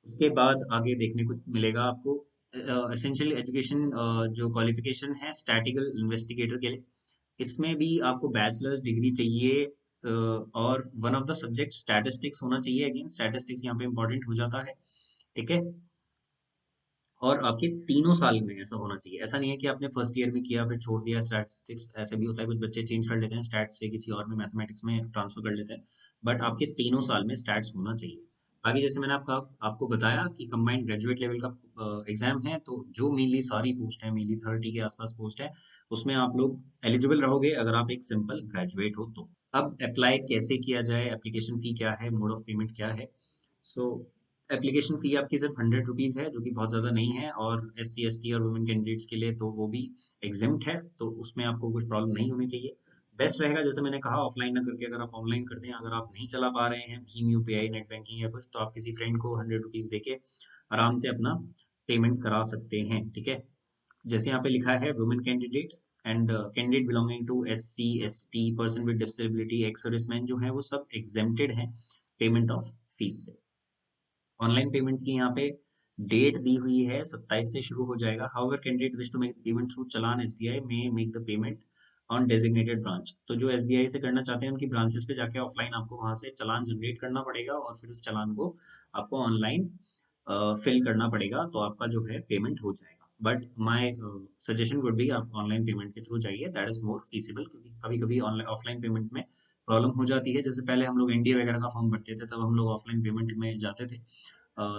S1: उसके बाद आगे देखने को मिलेगा आपको एसेंशियल एजुकेशन, जो क्वालिफिकेशन है स्टैटिकल इन्वेस्टिगेटर के लिए, इसमें भी आपको बैचलर्स डिग्री चाहिए, और one of the subject statistics होना चाहिए। अगेन स्टैटिस्टिक्स यहाँ पे इंपॉर्टेंट हो जाता है। ठीक है, और आपके तीनों साल में ऐसा होना चाहिए। ऐसा नहीं है कि आपने फर्स्ट ईयर में किया फिर छोड़ दिया स्टैटिस्टिक्स, ऐसे भी होता है, कुछ बच्चे चेंज कर लेते हैं स्टैट से किसी और में, मैथमेटिक्स में ट्रांसफर कर लेते हैं, बट आपके तीनों साल में स्टैट्स होना चाहिए। बाकी जैसे मैंने आपको बताया कि कंबाइंड ग्रेजुएट लेवल का एग्जाम है, तो जो मेनली सारी पोस्ट है, मेनली 30 के आसपास पोस्ट है, उसमें आप लोग एलिजिबल रहोगे अगर आप एक सिंपल ग्रेजुएट हो तो। अब अप्लाई कैसे किया जाए, एप्लीकेशन फी क्या है, मोड ऑफ पेमेंट क्या है? सो एप्लीकेशन फ़ी आपकी सिर्फ 100 रुपीज़ है, जो कि बहुत ज़्यादा नहीं है, और SC ST और वुमेन कैंडिडेट्स के लिए तो वो भी एग्जेम्प्ट है, तो उसमें आपको कुछ प्रॉब्लम नहीं होनी चाहिए। बेस्ट रहेगा जैसे मैंने कहा ऑफलाइन ना करके अगर आप ऑनलाइन करते हैं, अगर आप नहीं चला पा रहे हैं भीम यूपीआई नेट बैंकिंग या कुछ, तो आप किसी फ्रेंड को 100 रुपीज़ दे के आराम से अपना पेमेंट करा सकते हैं। ठीक है, जैसे यहाँ पे लिखा है women candidate and candidate belonging to SC ST, person with disability, ex serviceman जो है वो सब एग्जेम्प्टेड हैं पेमेंट ऑफ फीस से। ऑनलाइन पेमेंट की यहाँ पे डेट दी हुई है, 27 से शुरू हो जाएगा। However candidate wish to make payment through challan SBI में make the payment on designated branch. तो जो SBI से करना चाहते हैं उनकी ब्रांचेस पे जाके ऑफलाइन आपको वहां से चालान जनरेट करना पड़ेगा, और फिर उस चालान को आपको ऑनलाइन फिल करना पड़ेगा, तो आपका जो है पेमेंट हो जाएगा। But my suggestion would be आप ऑनलाइन पेमेंट के थ्रू जाइए, दैट इज मोर फीसिबल, क्योंकि कभी कभी ऑनलाइन ऑफलाइन पेमेंट में प्रॉब्लम हो जाती है। जैसे पहले हम लोग NDA वगैरह का फॉर्म भरते थे, तब हम लोग ऑफलाइन पेमेंट में जाते थे,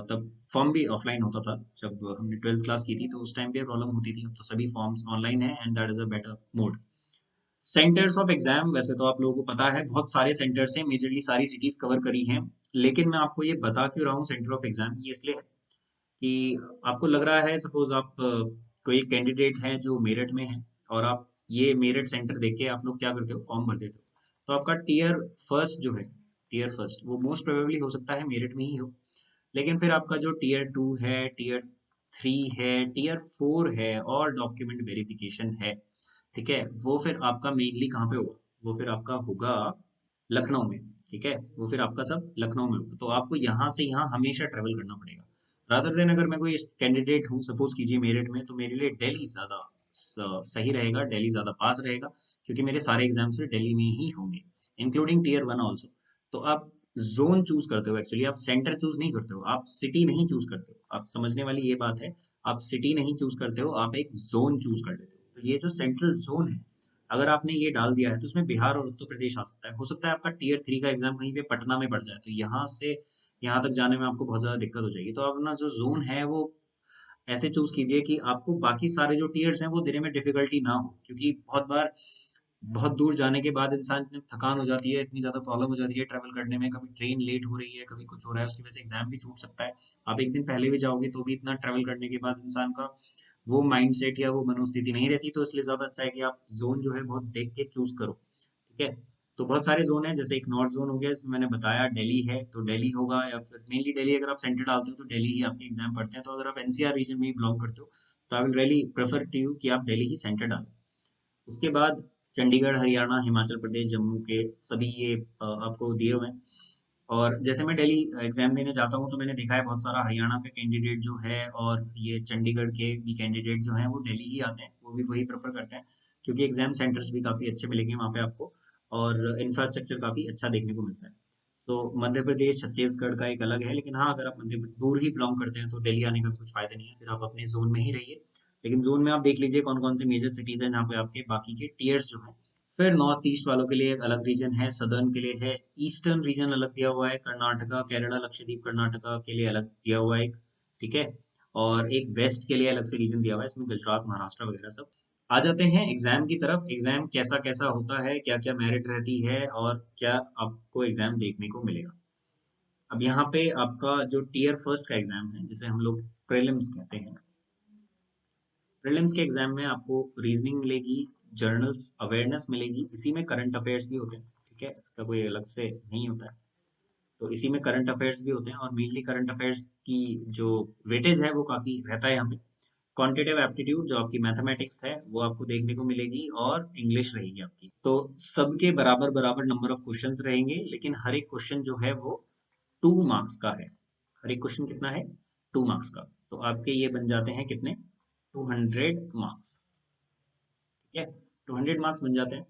S1: तब फॉर्म भी ऑफलाइन होता था। जब हमने 12th क्लास की थी तो उस टाइम पे प्रॉब्लम होती थी, अब तो सभी फॉर्म्स ऑनलाइन है and that is a better mode. Centres of exam, वैसे तो आप लोगों को पता है बहुत सारे सेंटर्स हैं, मेजरली सारी सिटीज कवर करी हैं, लेकिन मैं आपको ये बता क्यों रहा हूँ सेंटर ऑफ एग्जाम, ये इसलिए है कि आपको लग रहा है सपोज आप कोई कैंडिडेट हैं जो मेरठ में है, और आप ये मेरठ सेंटर देख के आप लोग क्या करते हो, फॉर्म भर देते हो, तो आपका टीयर फर्स्ट जो है, टीयर फर्स्ट वो मोस्ट प्रोबेबली हो सकता है मेरठ में ही हो, लेकिन फिर आपका जो टीयर 2 है, टीयर 3 है, टीयर 4 है, और डॉक्यूमेंट वेरिफिकेशन है, ठीक है, वो फिर आपका मेनली कहाँ पे होगा? वो फिर आपका होगा लखनऊ में। ठीक है, वो फिर आपका सब लखनऊ में होगा, तो आपको यहाँ से यहाँ हमेशा ट्रेवल करना पड़ेगा। रादर देन अगर मैं कोई कैंडिडेट हूँ सपोज कीजिए मेरिट में, तो मेरे लिए दिल्ली ज्यादा सही रहेगा, दिल्ली ज्यादा पास रहेगा, क्योंकि मेरे सारे एग्जाम्स फिर दिल्ली में ही होंगे, इंक्लूडिंग टीयर 1 ऑल्सो। तो आप जोन चूज करते हो, एक्चुअली आप सेंटर चूज नहीं करते हो, आप सिटी नहीं चूज करते हो, आप समझने वाली ये बात है, आप सिटी नहीं चूज करते हो, आप एक जोन चूज कर लेते हो। तो ये जो सेंट्रल जोन है, अगर आपने ये डाल दिया है तो उसमें बिहार और उत्तर प्रदेश आ सकता है। हो सकता है आपका टीयर 3 का एग्जाम कहीं पे पटना में पड़ जाए, तो यहाँ से यहाँ तक जाने में आपको बहुत ज्यादा दिक्कत हो जाएगी। तो आप अपना जो जोन है वो ऐसे चूज कीजिए कि आपको बाकी सारे जो टीयर्स हैं वो देने में डिफिकल्टी ना हो, क्योंकि बहुत बार बहुत दूर जाने के बाद इंसान इतनी थकान हो जाती है, इतनी ज्यादा प्रॉब्लम हो जाती है ट्रैवल करने में, कभी ट्रेन लेट हो रही है, कभी कुछ हो रहा है, उसकी वजह से एग्जाम भी छूट सकता है। आप एक दिन पहले भी जाओगे तो भी इतना ट्रैवल करने के बाद इंसान का वो माइंड सेट या वो मनोस्थिति नहीं रहती, तो इसलिए ज्यादा अच्छा है कि आप जोन जो है बहुत देख के चूज करो। ठीक है, तो बहुत सारे जोन है, जैसे एक नॉर्थ जोन हो गया, इसमें मैंने बताया दिल्ली है, तो दिल्ली होगा, या फिर मेनली दिल्ली, अगर आप सेंटर डालते हो तो दिल्ली ही आपके एग्जाम पढ़ते हैं, तो अगर आप NCR रीजन में ही बिलोंग करते हो तो I will really prefer to you कि आप दिल्ली ही सेंटर डालो। उसके बाद चंडीगढ़, हरियाणा, हिमाचल प्रदेश, जम्मू के सभी ये आपको दिए हुए हैं। और जैसे मैं दिल्ली एग्जाम देने जाता हूँ तो मैंने देखा है बहुत सारा हरियाणा का कैंडिडेट जो है, और ये चंडीगढ़ के भी कैंडिडेट जो हैं वो दिल्ली ही आते हैं, वो भी वही प्रेफर करते हैं, क्योंकि एग्जाम सेंटर्स भी काफ़ी अच्छे मिलेंगे वहाँ पे आपको, और इंफ्रास्ट्रक्चर काफ़ी अच्छा देखने को मिलता है। सो मध्य प्रदेश, छत्तीसगढ़ का एक अलग है, लेकिन हाँ अगर आप दूर ही बिलोंग करते हैं तो दिल्ली आने का भी कुछ फायदा नहीं है, फिर आप अपने जोन में ही रहिए। लेकिन जोन में आप देख लीजिए कौन कौन से मेजर सिटीज हैं जहाँ पे आपके बाकी के टीयर्स जो हैं। फिर नॉर्थ ईस्ट वालों के लिए एक अलग रीजन है, सदर्न के लिए है, ईस्टर्न रीजन अलग दिया हुआ है, कर्नाटका, केरला, लक्षद्वीप, कर्नाटका के लिए अलग दिया हुआ है एक। ठीक है, और एक वेस्ट के लिए अलग से रीजन दिया हुआ है, इसमें गुजरात, महाराष्ट्र वगैरह सब। आ जाते हैं एग्जाम की तरफ। एग्जाम कैसा कैसा होता है, क्या क्या मेरिट रहती है, और क्या आपको एग्जाम देखने को मिलेगा। अब यहाँ पे आपका जो टीयर 1 का एग्जाम है, जिसे हम लोग प्रीलिम्स कहते हैं, प्रीलिम्स के एग्जाम में आपको रीजनिंग मिलेगी, जर्नल्स अवेयरनेस मिलेगी, इसी में करंट अफेयर्स भी होते हैं। ठीक है, इसका कोई अलग से नहीं होता है। तो इसी में करंट अफेयर्स भी होते हैं और मेनली करंट अफेयर्स की जो वेटेज है वो काफी रहता है यहाँ पे। क्वांटिटेटिव एप्टीट्यूड जो आपकी मैथमेटिक्स है वो आपको देखने को मिलेगी और इंग्लिश रहेगी आपकी। तो सबके बराबर बराबर नंबर ऑफ क्वेश्चंस रहेंगे, लेकिन हर एक क्वेश्चन जो है वो 2 मार्क्स का है। हर एक क्वेश्चन कितना है? 2 मार्क्स का। तो आपके ये बन जाते हैं कितने? 200 मार्क्स। ठीक है, 200 मार्क्स बन जाते हैं।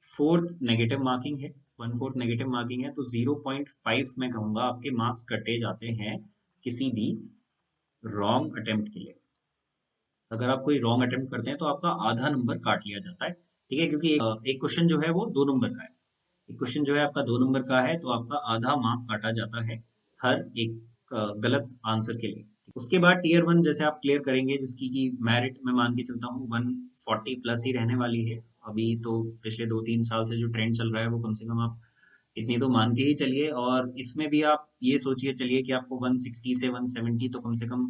S1: 1/4 नेगेटिव मार्किंग है। 1/4 नेगेटिव मार्किंग है तो 0.5 मैं कहूंगा आपके मार्क्स कटे जाते हैं किसी भी रॉन्ग अटेम्प्ट के लिए। अगर आप कोई रॉन्ग अटेम्प्ट करते हैं तो आपका आधा नंबर काट लिया जाता है। ठीक है, क्योंकि एक क्वेश्चन जो है वो 2 नंबर का है। एक क्वेश्चन जो है आपका 2 नंबर का है तो आपका आधा मार्क काटा जाता है हर एक गलत आंसर के लिए। उसके बाद टीयर 1 जैसे आप क्लियर करेंगे, जिसकी की मेरिट मैं मान के चलता हूँ 140 प्लस ही रहने वाली है। अभी तो पिछले 2-3 साल से जो ट्रेंड चल रहा है वो कम से कम आप इतनी तो मान के ही चलिए। और इसमें भी आप ये सोचिए चलिए कि आपको 160 से 170 तो कम से कम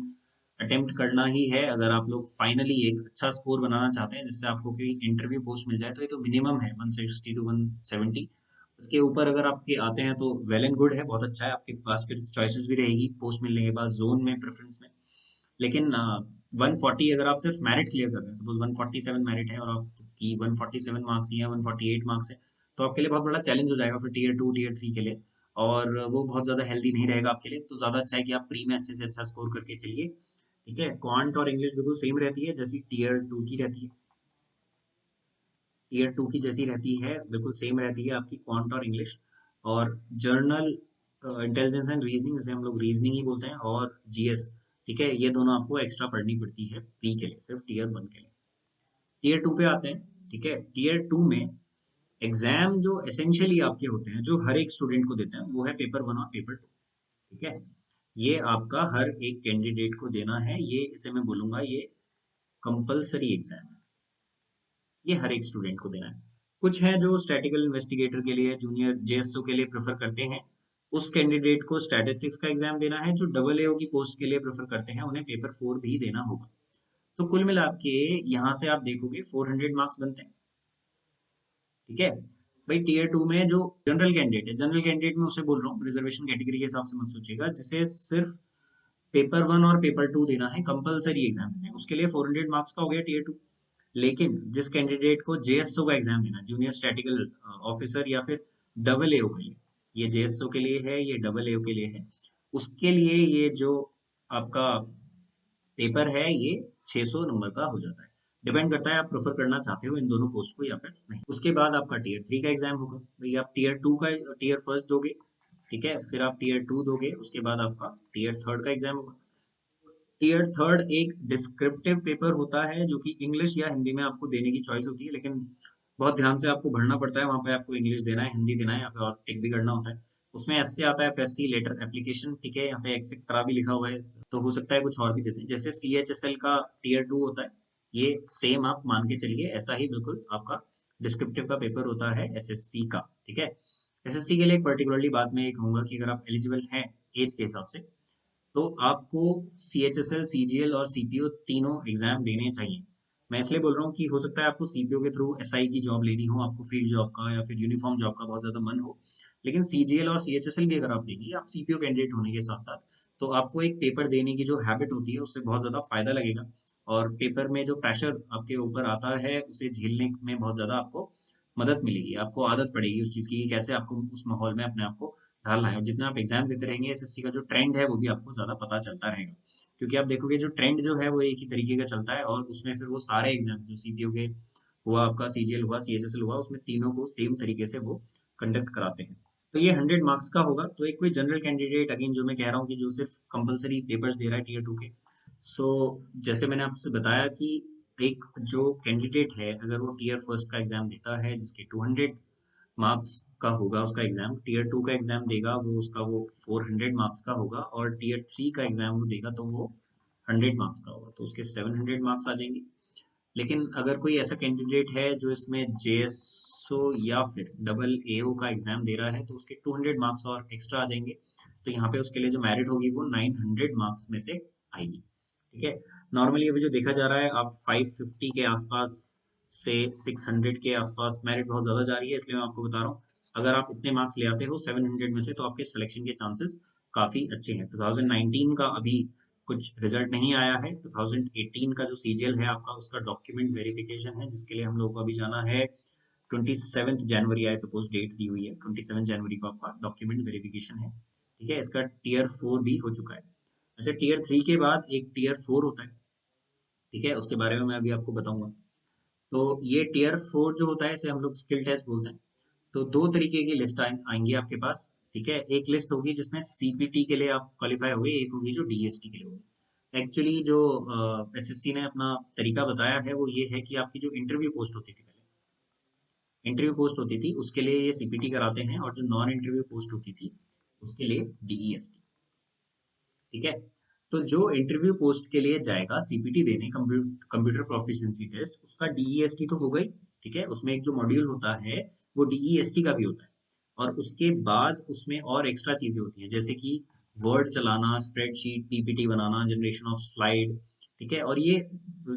S1: अटेम्प्ट करना ही है, अगर आप लोग फाइनली एक अच्छा स्कोर बनाना चाहते हैं जिससे आपको कोई इंटरव्यू पोस्ट मिल जाए। तो ये तो मिनिमम है 160 टू 170। उसके ऊपर अगर आपके आते हैं तो वेल एंड गुड है, बहुत अच्छा है। आपके पास फिर चॉइसेस भी रहेगी पोस्ट मिलने के बाद जोन में, प्रेफरेंस में। लेकिन 140 अगर आप सिर्फ मेरिट क्लियर कर रहे हैं, सपोज 147 मेरिट है और आपकी 147 मार्क्स ही है, 148 मार्क्स है, तो आपके लिए बहुत बड़ा चैलेंज हो जाएगा फिर टीयर 2 टीयर 3 के लिए। और वो बहुत ज्यादा हेल्दी नहीं रहेगा आपके लिए। तो ज्यादा अच्छा है कि आप प्री में अच्छे से अच्छा स्कोर करके चलिए। ठीक है, क्वांट और इंग्लिश बिल्कुल सेम रहती है जैसी टीयर 2 की रहती है। टीयर 2 की जैसी रहती है, बिल्कुल सेम रहती है आपकी क्वांट और इंग्लिश। और जर्नल इंटेलिजेंस एंड रीजनिंग, जैसे हम लोग रीजनिंग ही बोलते हैं, और जीएस। ठीक है, ये दोनों आपको एक्स्ट्रा पढ़नी पड़ती है प्री के लिए, सिर्फ टीयर 1 के लिए। टीयर 2 पे आते हैं। ठीक है, टीयर 2 में एग्जाम जो एसेंशियली आपके होते हैं, जो हर एक स्टूडेंट को देते हैं, वो है पेपर 1 और पेपर 2। ठीक है, ये आपका हर एक कैंडिडेट को देना है। ये इसे मैं बोलूंगा ये कंपल्सरी एग्जाम है। ये हर एक स्टूडेंट को देना है। कुछ हैं जो स्टैटिकल इन्वेस्टिगेटर के लिए, जूनियर जेएसओ के लिए प्रेफर करते हैं, उस कैंडिडेट को स्टैटिस्टिक्स का एग्जाम देना है। जो डबल एओ की पोस्ट के लिए प्रेफर करते हैं उन्हें पेपर 4 भी देना होगा। तो कुल मिला के यहाँ से आप देखोगे 400 मार्क्स बनते हैं। ठीक है भाई, टीयर 2 में जो जनरल कैंडिडेट है, जनरल कैंडिडेट में उसे बोल रहा हूँ, रिजर्वेशन कैटेगरी के हिसाब से मत सोचिएगा, जिसे सिर्फ पेपर 1 और पेपर 2 देना है, कंपलसरी एग्जाम देना है, उसके लिए 400 मार्क्स का हो गया टीयर 2। लेकिन जिस कैंडिडेट को जेएसओ का एग्जाम देना है, जूनियर स्टैटिकल ऑफिसर या फिर डबल एओ के लिए, ये जेएसओ के लिए है, ये डबल एओ के लिए है, उसके लिए ये जो आपका पेपर है ये 600 नंबर का हो जाता है। डिपेंड करता है आप प्रेफर करना चाहते हो इन दोनों पोस्ट को या फिर नहीं। उसके बाद आपका टीयर 3 का एग्जाम होगा। भाई आप टीयर 2 का टीयर फर्स्ट दोगे, ठीक है, फिर आप टीयर 2 दोगे, उसके बाद आपका टीयर 3 का एग्जाम होगा। टीयर 3 एक डिस्क्रिप्टिव पेपर होता है जो कि इंग्लिश या हिंदी में आपको देने की चॉइस होती है, लेकिन बहुत ध्यान से आपको भरना पड़ता है। वहां पे आपको इंग्लिश देना है, हिंदी देना है, या फिर और टिक भी करना होता है। उसमें एस से आता है, एफएससी लेटर एप्लीकेशन। ठीक है, यहाँ पे एक्सेट्रा भी लिखा हुआ है, तो हो सकता है कुछ और भी देते हैं। जैसे सीएचएसएल का टीयर 2 होता है, ये सेम आप मान के चलिए, ऐसा ही बिल्कुल आपका डिस्क्रिप्टिव का पेपर होता है एसएससी का। ठीक है, एसएससी के लिए एक पर्टिकुलरली बात मैं ये कहूंगा कि अगर आप एलिजिबल हैं एज के हिसाब से, तो आपको सीएचएसएल, सीजीएल और सीपीओ तीनों एग्जाम देने चाहिए। मैं इसलिए बोल रहा हूँ कि हो सकता है आपको सीपीओ के थ्रू एसआई की जॉब लेनी हो, आपको फील्ड जॉब का या फिर यूनिफॉर्म जॉब का बहुत ज्यादा मन हो। लेकिन सीजीएल और सीएचएसएल भी अगर आप देंगे, आप सीपीओ कैंडिडेट होने के साथ साथ, तो आपको एक पेपर देने की जो हैबिट होती है उससे बहुत ज्यादा फायदा लगेगा। और पेपर में जो प्रेशर आपके ऊपर आता है उसे झेलने में बहुत ज्यादा आपको मदद मिलेगी, आपको आदत पड़ेगी उस चीज की कि कैसे आपको उस माहौल में अपने आप को ढालना है। और जितना आप एग्जाम देते रहेंगे, एसएससी का जो ट्रेंड है वो भी आपको ज्यादा पता चलता रहेगा। क्योंकि आप देखोगे जो ट्रेंड जो है वो एक ही तरीके का चलता है, और उसमें फिर वो सारे एग्जाम जो सीपीओ के हुआ, आपका सीजीएल हुआ, सीएचएसएल हुआ, उसमें तीनों को सेम तरीके से वो कंडक्ट कराते हैं। तो ये 100 मार्क्स का होगा। तो एक कोई जनरल कैंडिडेट, अगेन जो मैं कह रहा हूँ कि जो सिर्फ कंपलसरी पेपर्स दे रहा है टीयर 2 के, सो जैसे मैंने आपसे बताया कि एक जो कैंडिडेट है अगर वो टीयर फर्स्ट का एग्जाम देता है जिसके 200 मार्क्स का होगा उसका एग्जाम, टीयर 2 का एग्जाम देगा वो, उसका वो 400 मार्क्स का होगा, और टीयर 3 का एग्जाम वो देगा तो वो 100 मार्क्स का होगा, तो उसके 700 मार्क्स आ जाएंगे। लेकिन अगर कोई ऐसा कैंडिडेट है जो इसमें जेएसओ या फिर डबल एओ का एग्जाम दे रहा है, तो उसके 200 मार्क्स और एक्स्ट्रा आ जाएंगे। तो यहाँ पे उसके लिए जो मेरिट होगी वो 900 मार्क्स में से आएगी। ठीक है, नॉर्मली अभी जो देखा जा रहा है, आप 550 के आसपास से 600 के आसपास मेरिट बहुत ज़्यादा जा रही है, इसलिए मैं आपको बता रहा हूँ। अगर आप इतने मार्क्स ले आते हो 700 में से तो आपके सिलेक्शन के चांसेस काफ़ी अच्छे हैं। 2019 का अभी कुछ रिजल्ट नहीं आया है। 2018 का जो सीजीएल है आपका, उसका डॉक्यूमेंट वेरिफिकेशन है, जिसके लिए हम लोग को अभी जाना है 27 जनवरी। आई सपोज डेट दी हुई है 27 जनवरी को आपका डॉक्यूमेंट वेरिफिकेशन है। ठीक है, इसका टीयर 4 भी हो चुका है। अच्छा, टीयर 3 के बाद एक टीयर 4 होता है। ठीक है, उसके बारे में मैं अभी आपको बताऊंगा। तो ये टीयर 4 जो होता है, इसे हम लोग स्किल टेस्ट बोलते हैं। तो दो तरीके की लिस्ट आएंगी आपके पास। ठीक है, एक लिस्ट होगी जिसमें सीपीटी के लिए आप क्वालिफाई होगे, एक होगी जो डीएसटी के लिए होगी। एक्चुअली जो एसएससी ने अपना तरीका बताया है वो ये है कि आपकी जो इंटरव्यू पोस्ट होती थी पहले, इंटरव्यू पोस्ट होती थी उसके लिए ये सीपीटी कराते हैं, और जो नॉन इंटरव्यू पोस्ट होती थी उसके लिए डीईएसटी। ठीक है, तो जो इंटरव्यू पोस्ट के लिए जाएगा सीपीटी देने, कंप्यूटर प्रोफिशिएंसी टेस्ट, उसका डीईएसटी तो हो गई। ठीक है, उसमें एक जो मॉड्यूल होता है वो डीईएसटी का भी होता है। और उसके बाद उसमें और एक्स्ट्रा चीजें होती हैं, जैसे कि वर्ड चलाना, spreadsheet, PPT banana, generation of slide. ठीक है, और ये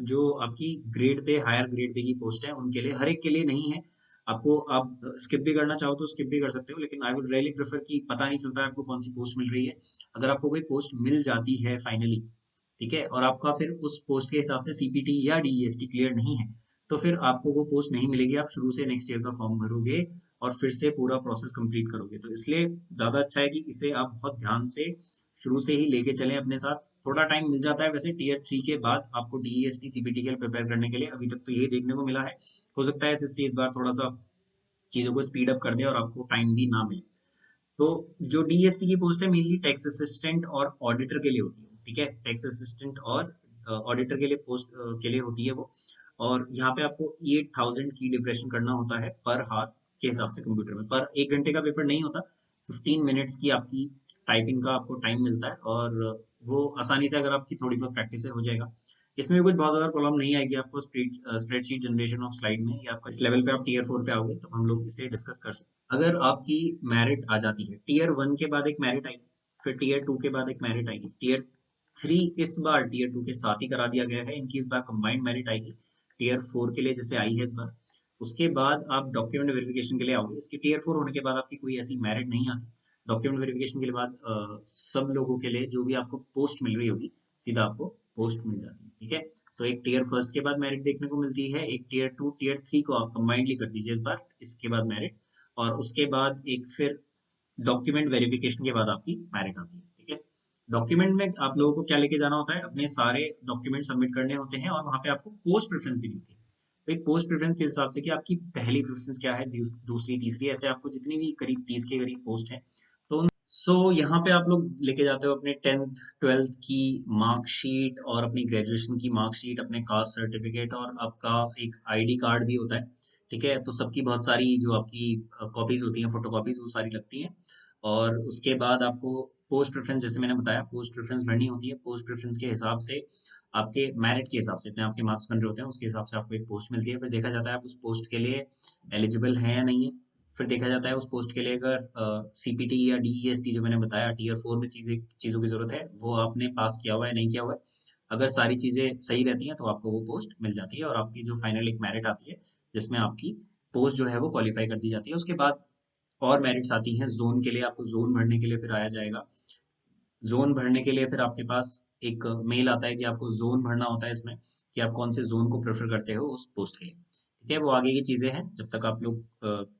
S1: जो आपकी grade pay, higher grade pay की पोस्ट है उनके लिए, हर एक के लिए नहीं है। आपको, आप स्किप भी करना चाहो तो स्किप भी कर सकते हो, लेकिन आई वुड रियली प्रेफर कि पता नहीं चलता है आपको कौन सी पोस्ट मिल रही है। अगर आपको कोई पोस्ट मिल जाती है फाइनली, ठीक है, और आपका फिर उस पोस्ट के हिसाब से सीपीटी या डीईएसटी क्लियर नहीं है, तो फिर आपको वो पोस्ट नहीं मिलेगी। आप शुरू से नेक्स्ट ईयर का फॉर्म भरोगे और फिर से पूरा प्रोसेस कंप्लीट करोगे। तो इसलिए ज्यादा अच्छा है कि इसे आप बहुत ध्यान से शुरू से ही लेके चलें अपने साथ। थोड़ा टाइम मिल जाता है वैसे टीयर 3 के बाद आपको डीईएसटी सीपीटी के लिए प्रिपेयर करने के लिए, अभी तक तो यही देखने को मिला है। हो सकता है एसएससी इस बार थोड़ा सा चीजों को स्पीड अप कर दे और आपको टाइम भी ना मिले। तो जो डीएसटी की पोस्ट है मेनली टैक्स असिस्टेंट और ऑडिटर के लिए होती है। ठीक है, टैक्स असिस्टेंट और ऑडिटर के लिए पोस्ट के लिए होती है वो। और यहाँ पे आपको 8000 की डिप्रेशन करना होता है पर हार के हिसाब से कंप्यूटर में। पर 1 घंटे का पेपर नहीं होता, 15 मिनट्स की आपकी टाइपिंग का आपको टाइम मिलता है, और वो आसानी से अगर आपकी थोड़ी बहुत प्रैक्टिस से हो जाएगा। इसमें भी कुछ बहुत ज्यादा प्रॉब्लम नहीं आएगी आपको स्प्रेडशीट जनरेशन ऑफ स्लाइड में। या आपका इस लेवल पे आप टीयर 4 पे आओगे तो हम लोग इसे डिस्कस कर सकते हैं। अगर आपकी मेरिट आ जाती है, टीयर 1 के बाद एक मेरिट आएगी, फिर टीयर 2 के बाद एक मेरिट आएगी, टीयर 3 इस बार टीयर 2 के साथ ही करा दिया गया है, इनकी इस बार कंबाइंड मेरिट आएगी टीयर 4 के लिए जैसे आई है इस बार। उसके बाद आप डॉक्यूमेंट वेरिफिकेशन के लिए आओगे। इसकी टीयर 4 होने के बाद आपकी कोई ऐसी मेरिट नहीं आती। डॉक्यूमेंट वेरिफिकेशन के बाद सब लोगों के लिए जो भी आपको पोस्ट मिल रही होगी, सीधा आपको पोस्ट मिल जाती है। ठीक है, तो एक टीयर 1 के बाद मेरिट देखने को मिलती है, एक टीयर 2 टीयर 3 को आप कंबाइंडली कर दीजिए इस बार, इसके बाद मेरिट। और उसके बाद एक फिर डॉक्यूमेंट वेरिफिकेशन के बाद आपकी मेरिट आती है। ठीक है, डॉक्यूमेंट में आप लोगों को क्या लेके जाना होता है, अपने सारे डॉक्यूमेंट सबमिट करने होते हैं, और वहां पे आपको पोस्ट प्रेफरेंस देनी होती है। तो एक पोस्ट प्रेफरेंस के हिसाब से कि आपकी पहली प्रेफरेंस क्या है, दूसरी, तीसरी, ऐसे आपको जितनी भी करीब 30 के करीब पोस्ट है। तो यहाँ पे आप लोग लेके जाते हो अपने 10th 12th की मार्कशीट, और अपनी ग्रेजुएशन की मार्कशीट, अपने कास्ट सर्टिफिकेट, और आपका एक आईडी कार्ड भी होता है। ठीक है, तो सबकी बहुत सारी जो आपकी कॉपीज होती हैं, फोटो कॉपीज, वो सारी लगती हैं। और उसके बाद आपको पोस्ट प्रेफरेंस, जैसे मैंने बताया, पोस्ट प्रेफरेंस भरनी होती है। पोस्ट प्रेफरेंस के हिसाब से आपके मेरिट के हिसाब से, इतने आपके मार्क्स बन रहे होते हैं, उसके हिसाब से आपको एक पोस्ट मिलती है। फिर देखा जाता है आप उस पोस्ट के लिए एलिजिबल हैं या नहीं है। फिर देखा जाता है उस पोस्ट के लिए अगर सीपीटी या डीईएसटी जो मैंने बताया टीयर 4 में चीजों की जरूरत है, वो आपने पास किया हुआ है नहीं किया हुआ है। अगर सारी चीजें सही रहती हैं तो आपको वो पोस्ट मिल जाती है, और आपकी जो फाइनल एक मेरिट आती है जिसमें आपकी पोस्ट जो है वो क्वालिफाई कर दी जाती है। उसके बाद और मेरिट्स आती हैं जोन के लिए। आपको जोन भरने के लिए फिर आया जाएगा। जोन भरने के लिए फिर आपके पास एक मेल आता है कि आपको जोन भरना होता है इसमें, कि आप कौन से जोन को प्रेफर करते हो उस पोस्ट के लिए। ठीक है, वो आगे की चीजें हैं। जब तक आप लोग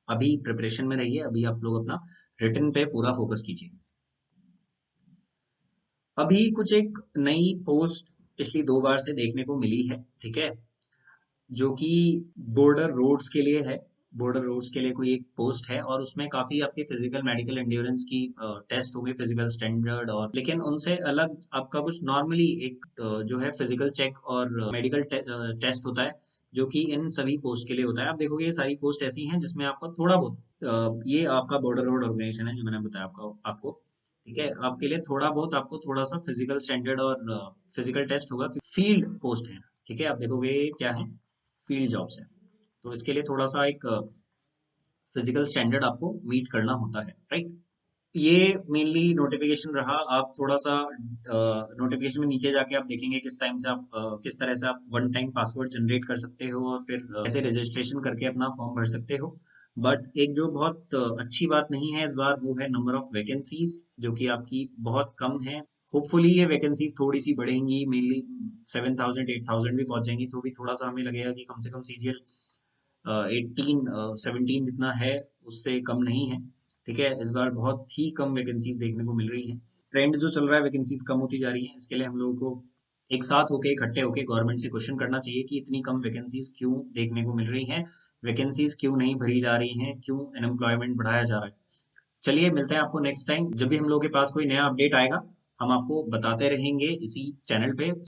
S1: अभी प्रिपरेशन में रहिए, अभी आप लोग अपना रिटर्न पे पूरा फोकस कीजिए। अभी कुछ एक नई पोस्ट पिछली 2 बार से देखने को मिली है। ठीक है, जो कि बॉर्डर रोड्स के लिए है। बॉर्डर रोड्स के लिए कोई एक पोस्ट है, और उसमें काफी आपकी फिजिकल मेडिकल एंड्योरेंस की टेस्ट होंगे, फिजिकल स्टैंडर्ड, और लेकिन उनसे अलग आपका कुछ नॉर्मली एक जो है फिजिकल चेक और मेडिकल टेस्ट होता है, जो कि इन सभी पोस्ट के लिए होता है। आप देखोगे ये सारी पोस्ट ऐसी हैं जिसमें आपको थोड़ा बहुत ये आपका बॉर्डर रोड ऑर्गेनाइजेशन है जो मैंने बताया आपको। ठीक है, आपके लिए थोड़ा बहुत आपको थोड़ा सा फिजिकल स्टैंडर्ड और फिजिकल टेस्ट होगा, फील्ड पोस्ट है। ठीक है, आप देखोगे ये क्या है, फील्ड जॉब्स है। तो इसके लिए थोड़ा सा एक फिजिकल स्टैंडर्ड आपको मीट करना होता है, राइट। ये मेनली नोटिफिकेशन रहा। आप थोड़ा सा नोटिफिकेशन में नीचे जाके आप देखेंगे किस टाइम से आप किस तरह से आप वन टाइम पासवर्ड जनरेट कर सकते हो और फिर ऐसे रजिस्ट्रेशन करके अपना फॉर्म भर सकते हो। बट एक जो बहुत अच्छी बात नहीं है इस बार, वो है नंबर ऑफ वैकेंसीज, जो कि आपकी बहुत कम है। होपफुली ये वैकेंसीज थोड़ी सी बढ़ेंगी, मेनली 7,000 8,000 भी पहुंच जाएंगी, तो भी थोड़ा सा हमें लगेगा कि कम से कम सीजीएल 17 जितना है, उससे कम नहीं है। ठीक है, इस बार बहुत ही कम वैकेंसीज देखने को मिल रही है। ट्रेंड जो चल रहा है, वैकेंसीज कम होती जा रही है, इसके लिए हम लोगों को एक साथ होके इकट्ठे होके गवर्नमेंट से क्वेश्चन करना चाहिए कि इतनी कम वैकेंसीज क्यों देखने को मिल रही हैं, वैकेंसीज क्यों नहीं भरी जा रही हैं, क्यों अनएम्प्लॉयमेंट बढ़ाया जा रहा है। चलिए, मिलते हैं आपको नेक्स्ट टाइम, जब भी हम लोगों के पास कोई नया अपडेट आएगा हम आपको बताते रहेंगे इसी चैनल पे।